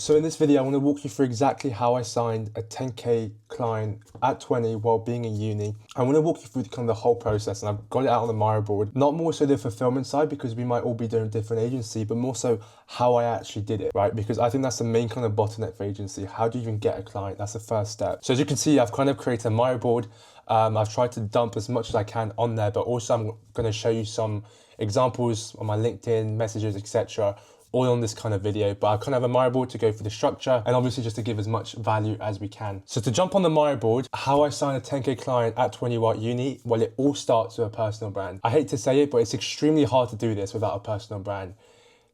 So in this video, I want to walk you through exactly how I signed a 10K client at 20 while being in uni. I want to walk you through kind of the whole process, and I've got it out on the Miro board. Not more so the fulfillment side, because we might all be doing different agency, but more so how I actually did it, right? Because I think that's the main kind of bottleneck for agency. How do you even get a client? That's the first step. So as you can see, I've kind of created a Miro board. I've tried to dump as much as I can on there, but also I'm going to show you some examples on my LinkedIn messages, etc., all on this kind of video. But I kind of have a Miro board to go through the structure and obviously just to give as much value as we can. So to jump on the Miro board, how I sign a 10K client at 20 Watt Uni, well, it all starts with a personal brand. I hate to say it, but it's extremely hard to do this without a personal brand.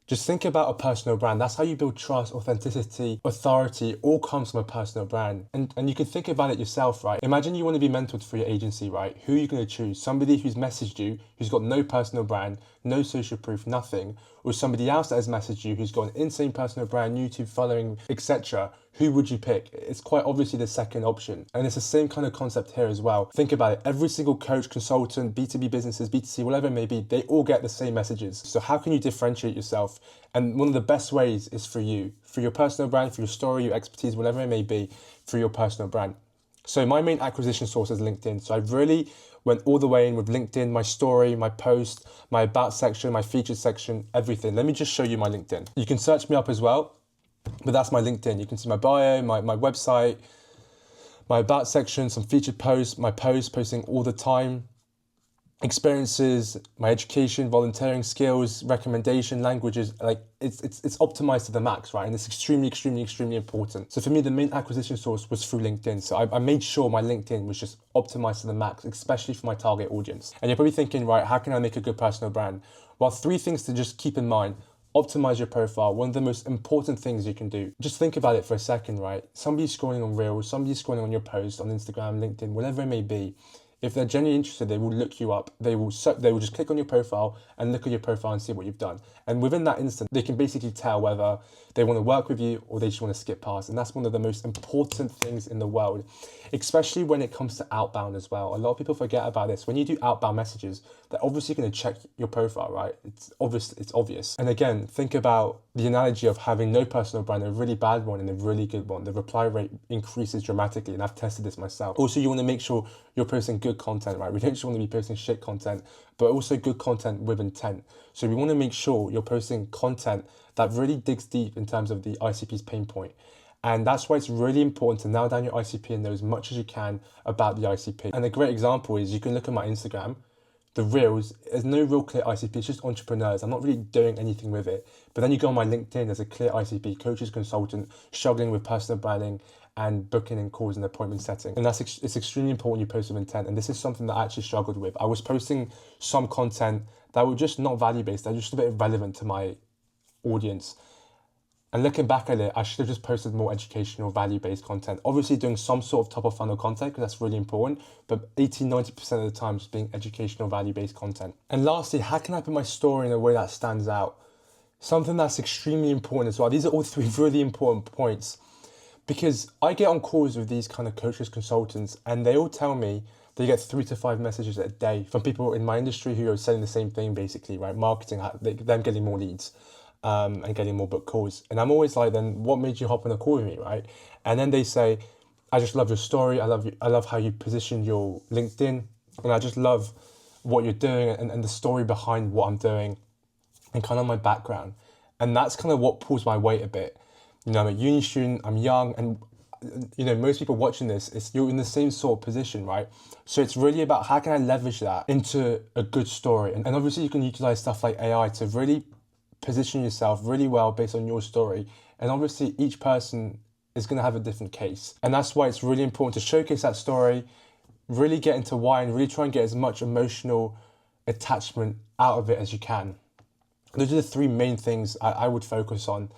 Just think about a personal brand. That's how you build trust, authenticity, authority, all comes from a personal brand. And you can think about it yourself, right? Imagine you want to be mentored for your agency, right? Who are you going to choose? Somebody who's messaged you, who's got no personal brand, no social proof, nothing, or somebody else that has messaged you, who's got an insane personal brand, YouTube following, etc. Who would you pick? It's quite obviously the second option. And it's the same kind of concept here as well. Think about it. Every single coach, consultant, B2B businesses, B2C, whatever it may be, they all get the same messages. So how can you differentiate yourself? And one of the best ways is for you, for your personal brand, for your story, your expertise, whatever it may be, for your personal brand. So my main acquisition source is LinkedIn. So I've really went all the way in with LinkedIn, my story, my post, my about section, my featured section, everything. Let me just show you my LinkedIn. You can search me up as well. But that's my LinkedIn. You can see my bio, my website, my about section, some featured posts, my posts posting all the time, experiences, my education, volunteering skills, recommendation, languages. Like it's optimized to the max, right? And it's extremely important. So for me, the main acquisition source was through LinkedIn. So I made sure my LinkedIn was just optimized to the max, especially for my target audience. And you're probably thinking, right, how can I make a good personal brand? Well, 3 things to just keep in mind. Optimize your profile. One of the most important things you can do. Just think about it for a second, right? Somebody's scrolling on Reels, somebody's scrolling on your post on Instagram, LinkedIn, whatever it may be. If they're genuinely interested, they will look you up. They will just click on your profile and look at your profile and see what you've done. And within that instant, they can basically tell whether they want to work with you or they just want to skip past. And that's one of the most important things in the world, especially when it comes to outbound as well. A lot of people forget about this. When you do outbound messages, they're obviously going to check your profile, right? It's obvious. And again, think about the analogy of having no personal brand, a really bad one and a really good one. The reply rate increases dramatically, and I've tested this myself. Also, you want to make sure you're posting good content, right? We don't just want to be posting shit content, but also good content with intent. So we want to make sure you're posting content that really digs deep in terms of the ICP's pain point. And that's why it's really important to nail down your ICP and know as much as you can about the ICP. And a great example is you can look at my Instagram, the Reels, there's no real clear ICP, it's just entrepreneurs. I'm not really doing anything with it. But then you go on my LinkedIn, there's a clear ICP, coaches, consultant, struggling with personal branding and booking and calls and appointment setting. And it's extremely important you post with intent. And this is something that I actually struggled with. I was posting some content that were just not value-based, they're just a bit irrelevant to my audience. And looking back at it, I should have just posted more educational, value-based content. Obviously doing some sort of top of funnel content, because that's really important, but 80-90% of the time just being educational, value-based content. And lastly, how can I put my story in a way that stands out? Something that's extremely important as well. These are all 3 really important points, because I get on calls with these kind of coaches, consultants, and they all tell me they get 3 to 5 messages a day from people in my industry who are selling the same thing, basically, right? Marketing, them getting more leads. And getting more book calls. And I'm always like, then what made you hop on a call with me, right? And then they say, I just love your story. I love how you position your LinkedIn. And I just love what you're doing and the story behind what I'm doing and kind of my background. And that's kind of what pulls my weight a bit. You know, I'm a uni student, I'm young, and you know, most people watching this, you're in the same sort of position, right? So it's really about how can I leverage that into a good story? And obviously you can utilize stuff like AI to really position yourself really well based on your story. And obviously each person is going to have a different case. And that's why it's really important to showcase that story, really get into why, and really try and get as much emotional attachment out of it as you can. Those are the 3 main things I would focus on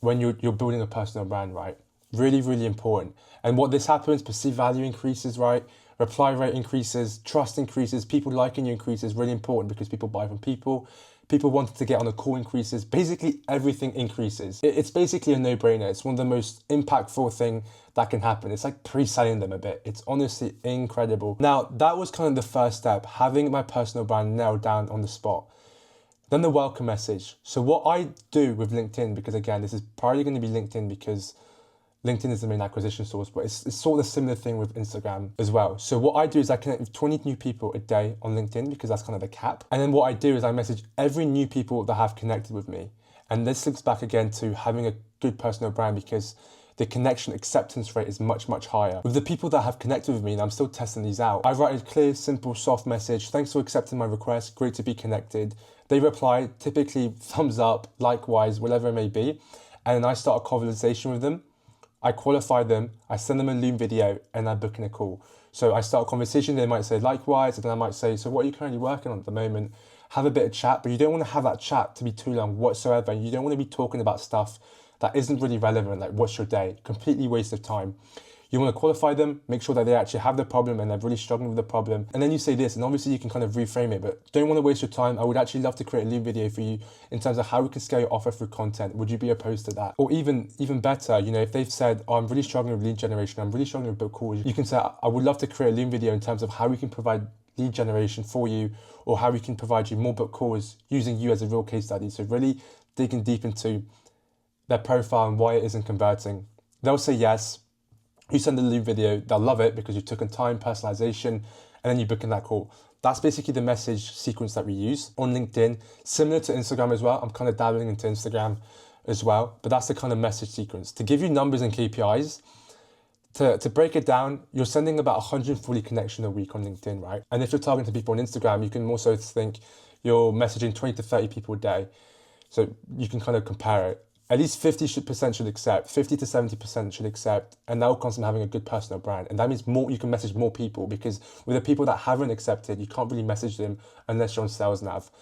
when you're building a personal brand, right? Really important. And what this happens, perceived value increases, right? Reply rate increases, trust increases, people liking you increases, really important because people buy from people. People wanting to get on a call increases. Basically, everything increases. It's basically a no-brainer. It's one of the most impactful thing that can happen. It's like pre-selling them a bit. It's honestly incredible. Now, that was kind of the first step, having my personal brand nailed down on the spot. Then the welcome message. So what I do with LinkedIn, because again, this is probably going to be LinkedIn because LinkedIn is the main acquisition source, but it's sort of a similar thing with Instagram as well. So what I do is I connect with 20 new people a day on LinkedIn because that's kind of the cap. And then what I do is I message every new people that have connected with me. And this links back again to having a good personal brand because the connection acceptance rate is much, much higher. With the people that have connected with me, and I'm still testing these out, I write a clear, simple, soft message. Thanks for accepting my request. Great to be connected. They reply, typically thumbs up, likewise, whatever it may be. And then I start a conversation with them. I qualify them, I send them a Loom video, and I book in a call. So I start a conversation, they might say likewise, and then I might say, so what are you currently working on at the moment? Have a bit of chat, but you don't want to have that chat to be too long whatsoever. You don't want to be talking about stuff that isn't really relevant, like what's your day? Completely waste of time. You want to qualify them, make sure that they actually have the problem and they're really struggling with the problem. And then you say this, and obviously you can kind of reframe it, but don't want to waste your time. I would actually love to create a Loom video for you in terms of how we can scale your offer through content. Would you be opposed to that? Or even better, if they've said, oh, I'm really struggling with lead generation, I'm really struggling with book calls, you can say, I would love to create a Loom video in terms of how we can provide lead generation for you, or how we can provide you more book calls using you as a real case study. So really digging deep into their profile and why it isn't converting. They'll say yes. You send the Loom video, they'll love it because you've taken time, personalization, and then you book in that call. That's basically the message sequence that we use on LinkedIn, similar to Instagram as well. I'm kind of dabbling into Instagram as well, but that's the kind of message sequence. To give you numbers and KPIs, to break it down, you're sending about 140 connections a week on LinkedIn, right? And if you're targeting people on Instagram, you can also think you're messaging 20 to 30 people a day. So you can kind of compare it. At least 50% should accept, 50 to 70% should accept, and that will comes from having a good personal brand. And that means more you can message more people, because with the people that haven't accepted, you can't really message them unless you're on Sales Nav.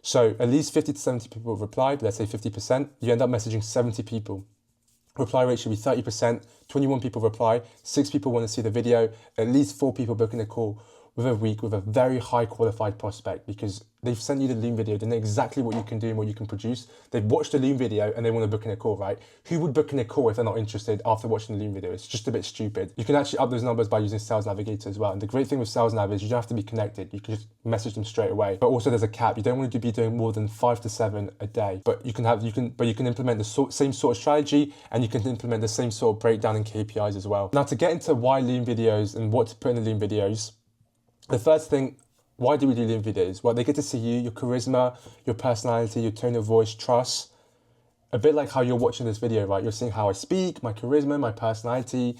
So at least 50 to 70 people have replied, let's say 50%, you end up messaging 70 people. Reply rate should be 30%, 21 people reply, 6 people want to see the video, at least 4 people booking a call with a week with a very high qualified prospect, because they've sent you the Loom video, they know exactly what you can do and what you can produce. They've watched the Loom video and they want to book in a call, right? Who would book in a call if they're not interested after watching the Loom video? It's just a bit stupid. You can actually up those numbers by using Sales Navigator as well. And the great thing with Sales Nav is you don't have to be connected. You can just message them straight away. But also there's a cap. You don't want to be doing more than 5 to 7 a day. But you can implement the same sort of strategy, and you can implement the same sort of breakdown in KPIs as well. Now, to get into why Loom videos and what to put in the Loom videos, the first thing, why do we do Loom videos? Well, they get to see you, your charisma, your personality, your tone of voice, trust. A bit like how you're watching this video, right? You're seeing how I speak, my charisma, my personality.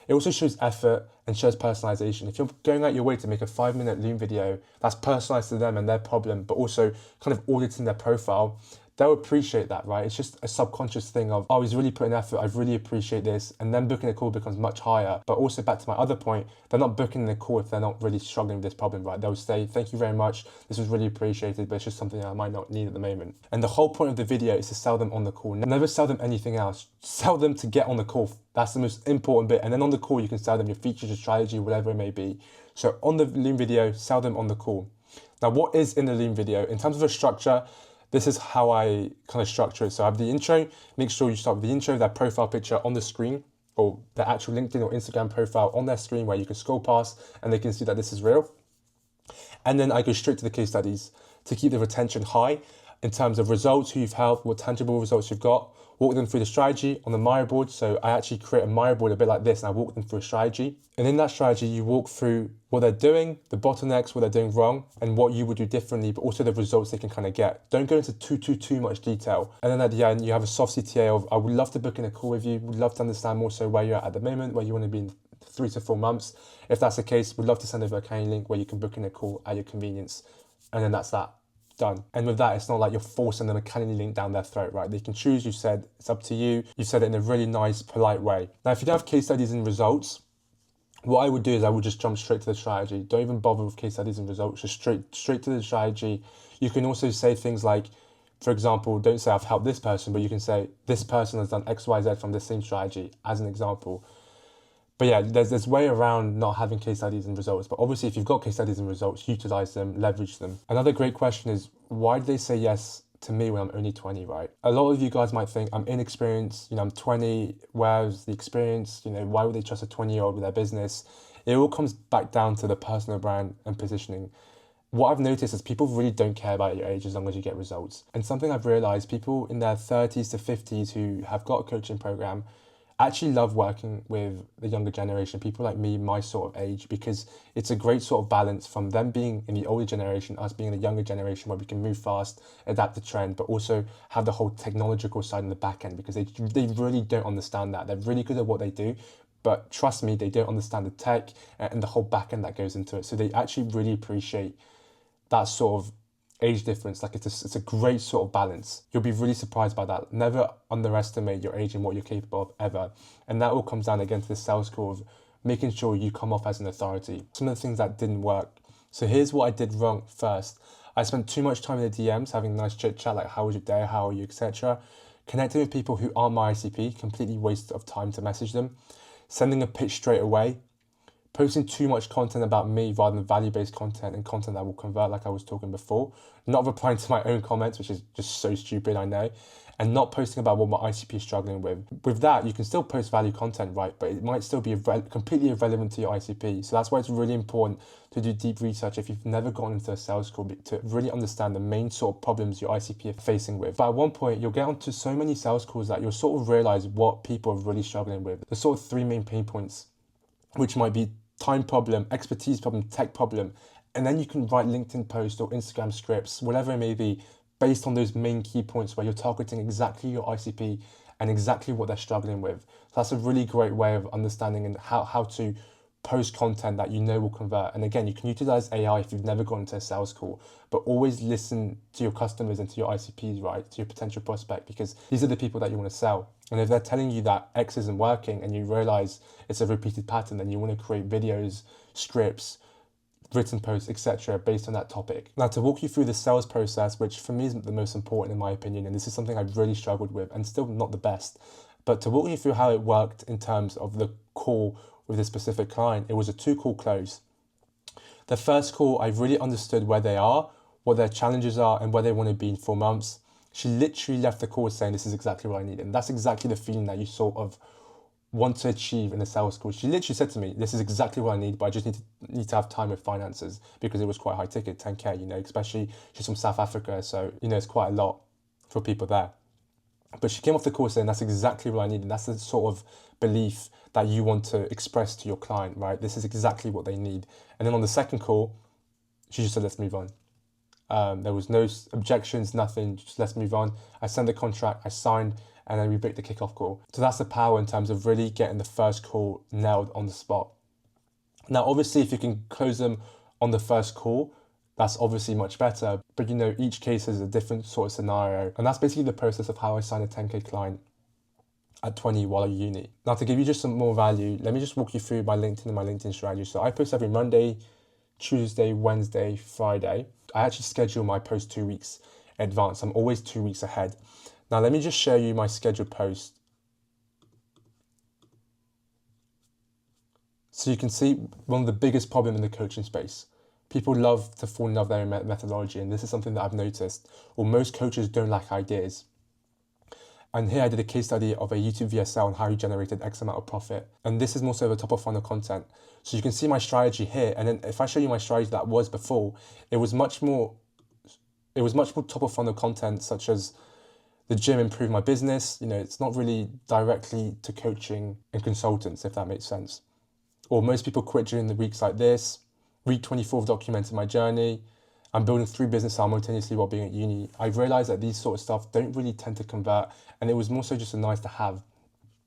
It also shows effort and shows personalization. If you're going out your way to make a 5-minute Loom video that's personalized to them and their problem, but also kind of auditing their profile, they'll appreciate that, right? It's just a subconscious thing of, oh, he's really putting effort, I really appreciate this. And then booking a call becomes much higher. But also back to my other point, they're not booking the call if they're not really struggling with this problem, right? They'll say, thank you very much, this was really appreciated, but it's just something I might not need at the moment. And the whole point of the video is to sell them on the call. Never sell them anything else. Sell them to get on the call. That's the most important bit. And then on the call, you can sell them your features, your strategy, whatever it may be. So on the Loom video, sell them on the call. Now, what is in the Loom video? In terms of a structure, this is how I kind of structure it. So I have the intro, make sure you start with the intro, that profile picture on the screen, or the actual LinkedIn or Instagram profile on their screen where you can scroll past and they can see that this is real. And then I go straight to the case studies to keep the retention high in terms of results, who you've helped, what tangible results you've got, walk them through the strategy on the Miro board. So I actually create a Miro board a bit like this and I walk them through a strategy. And in that strategy, you walk through what they're doing, the bottlenecks, what they're doing wrong, and what you would do differently, but also the results they can kind of get. Don't go into too much detail. And then at the end, you have a soft CTA of, I would love to book in a call with you, would love to understand more so where you're at the moment, where you want to be in 3 to 4 months. If that's the case, we'd love to send over a Calendly link where you can book in a call at your convenience. And then that's that. Done. And with that, it's not like you're forcing them a Calendly link down their throat, right? They can choose, you said, it's up to you. You said it in a really nice, polite way. Now, if you don't have case studies and results, what I would do is I would just jump straight to the strategy. Don't even bother with case studies and results, just straight to the strategy. You can also say things like, for example, don't say I've helped this person, but you can say this person has done X, Y, Z from the same strategy as an example. But yeah, there's way around not having case studies and results. But obviously, if you've got case studies and results, utilize them, leverage them. Another great question is, why do they say yes to me when I'm only 20, right? A lot of you guys might think I'm inexperienced, I'm 20, where's the experience? Why would they trust a 20-year-old with their business? It all comes back down to the personal brand and positioning. what I've noticed is people really don't care about your age as long as you get results. And something I've realized, people in their 30s to 50s who have got a coaching program actually love working with the younger generation, people like me, my sort of age, because it's a great sort of balance from them being in the older generation, us being in the younger generation where we can move fast, adapt the trend, but also have the whole technological side in the back end, because they really don't understand that. They're really good at what they do, but trust me, they don't understand the tech and the whole back end that goes into it. So they actually really appreciate that sort of age difference. Like it's a great sort of balance. You'll be really surprised by that. Never underestimate your age and what you're capable of ever. And that all comes down again to the sales call of making sure you come off as an authority. Some of the things that didn't work. So here's what I did wrong first. I spent too much time in the DMs having a nice chit chat like how was your day, how are you, etc. Connecting with people who aren't my ICP, completely waste of time to message them. Sending a pitch straight away. Posting too much content about me rather than value-based content and content that will convert, like I was talking before. Not replying to my own comments, which is just so stupid, I know. And not posting about what my ICP is struggling with. With that, you can still post value content, right? But it might still be completely irrelevant to your ICP. So that's why it's really important to do deep research if you've never gone into a sales call, to really understand the main sort of problems your ICP are facing with. But at one point, you'll get onto so many sales calls that you'll sort of realize what people are really struggling with. The sort of three main pain points, which might be time problem, expertise problem, tech problem, and then you can write LinkedIn posts or Instagram scripts, whatever it may be, based on those main key points where you're targeting exactly your ICP and exactly what they're struggling with. So that's a really great way of understanding and how to post content that you know will convert. And again, you can utilize AI if you've never gone into a sales call, but always listen to your customers and to your ICPs, right? To your potential prospect, because these are the people that you want to sell. And if they're telling you that X isn't working and you realize it's a repeated pattern, then you want to create videos, scripts, written posts, etc. based on that topic. Now, to walk you through the sales process, which for me is the most important in my opinion, and this is something I've really struggled with and still not the best, but to walk you through how it worked in terms of the call with a specific client, it was a 2-call close. The first call, I really understood where they are, what their challenges are, and where they want to be in 4 months. She literally left the call saying, this is exactly what I need. And that's exactly the feeling that you sort of want to achieve in a sales call. She literally said to me, this is exactly what I need, but I just need to have time with finances, because it was quite high ticket, 10K, especially she's from South Africa. So, it's quite a lot for people there. But she came off the call saying, that's exactly what I need. And that's the sort of belief that you want to express to your client, right? This is exactly what they need. And then on the second call, she just said, let's move on. There was no objections, nothing, just let's move on. I sent the contract, I signed, and then we booked the kickoff call. So that's the power in terms of really getting the first call nailed on the spot. Now, obviously, if you can close them on the first call, that's obviously much better. But each case is a different sort of scenario. And that's basically the process of how I sign a 10K client at 20 while at uni. Now, to give you just some more value, let me just walk you through my LinkedIn and my LinkedIn strategy. So I post every Monday, Tuesday, Wednesday, Friday. I actually schedule my post 2 weeks in advance. I'm always 2 weeks ahead. Now, let me just show you my scheduled post. So you can see one of the biggest problems in the coaching space. People love to fall in love with their methodology, and this is something that I've noticed. Well, most coaches don't lack ideas. And here I did a case study of a YouTube VSL and how he generated X amount of profit. And this is more so the top of funnel content. So you can see my strategy here. And then if I show you my strategy that was before, it was much more top of funnel content, such as the gym improved my business. It's not really directly to coaching and consultants, if that makes sense. Or most people quit during the weeks like this. Week 24 documented my journey. I'm building 3 businesses simultaneously while being at uni. I realized that these sort of stuff don't really tend to convert, and it was more so just a nice to have.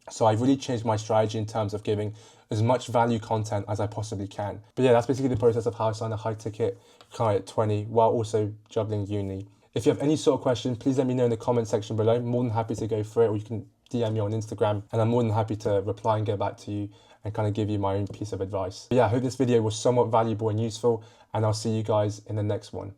So I really changed my strategy in terms of giving as much value content as I possibly can. But yeah, that's basically the process of how I sign a high ticket client at 20 while also juggling uni. If you have any sort of question, please let me know in the comment section below. I'm more than happy to go through it, or you can DM me on Instagram, and I'm more than happy to reply and get back to you and kind of give you my own piece of advice. But yeah, I hope this video was somewhat valuable and useful, and I'll see you guys in the next one.